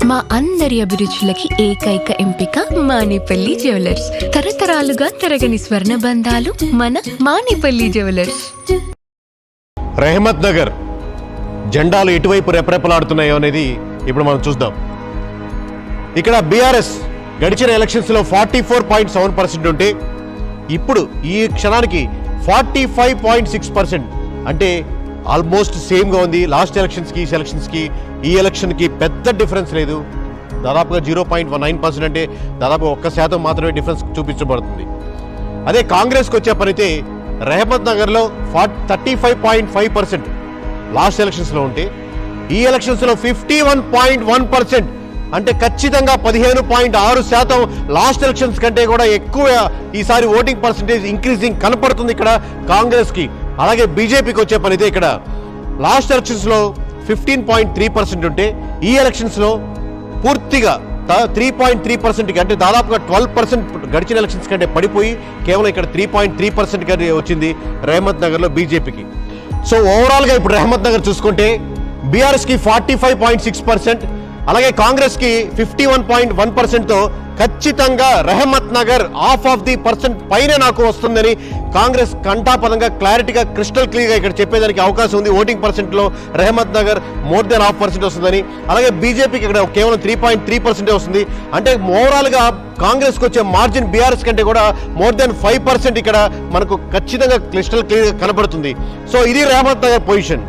మా అందరి అభిరుచులకి ఏకైక ఎంపిక మానేపల్లి జ్యువెలర్స్. తరతరాలుగా తరగని స్వర్ణ బంధాలు మన మానేపల్లి జ్యువెలర్స్. రెహమత్ నగర్ జెండాలు ఎటువైపు రెపరెపలాడుతున్నాయో అనేది ఇప్పుడు మనం చూద్దాం. ఇక్కడ బీఆర్ఎస్ గడిచిన ఎలక్షన్స్లో 44.7% ఉంటే ఇప్పుడు ఈ క్షణానికి 45.6%, అంటే ఆల్మోస్ట్ సేమ్గా ఉంది. లాస్ట్ ఎలక్షన్స్కి ఈ ఎలక్షన్స్కి ఈ ఎలక్షన్కి పెద్ద డిఫరెన్స్ లేదు. దాదాపుగా 0.19%, అంటే దాదాపు 1% మాత్రమే డిఫరెన్స్ చూపించబడుతుంది. అదే కాంగ్రెస్కి వచ్చే పనైతే రెహమత్ నగర్లో 35.5% లాస్ట్ ఎలక్షన్స్లో ఉంటే ఈ ఎలక్షన్స్లో 51.1%, అంటే ఖచ్చితంగా 15.6% లాస్ట్ ఎలక్షన్స్ కంటే కూడా ఎక్కువ ఈసారి ఓటింగ్ పర్సంటేజ్ ఇంక్రీజింగ్ కనపడుతుంది ఇక్కడ కాంగ్రెస్కి. అలాగే బీజేపీకి వచ్చే పని అయితే ఇక్కడ లాస్ట్ ఎలక్షన్స్లో 15.3% ఉంటే ఈ ఎలక్షన్స్లో పూర్తిగా 3.3%, అంటే దాదాపుగా 12% గడిచిన ఎలక్షన్స్ కంటే పడిపోయి కేవలం ఇక్కడ 3.3% వచ్చింది రెహమత్ నగర్లో బీజేపీకి. సో ఓవరాల్గా ఇప్పుడు రెహమత్ నగర్ చూసుకుంటే బీఆర్ఎస్కి 45.6%, అలాగే కాంగ్రెస్కి 51.1%తో ఖచ్చితంగా రెహమత్ నగర్ %.5 పైన నాకు వస్తుందని కాంగ్రెస్ కంఠాపదంగా క్లారిటీగా క్రిస్టల్ క్లియర్గా ఇక్కడ చెప్పేదానికి అవకాశం ఉంది. ఓటింగ్ పర్సెంట్లో రెహమత్ నగర్ ½ వస్తుందని, అలాగే బీజేపీకి ఇక్కడ కేవలం 3.3% వస్తుంది. అంటే ఓవరాల్గా కాంగ్రెస్కి వచ్చే మార్జిన్ బీఆర్ఎస్ కంటే కూడా more than 5% ఇక్కడ మనకు ఖచ్చితంగా క్రిస్టల్ క్లియర్గా కనబడుతుంది. సో ఇది రెహమత్ నగర్ పొజిషన్.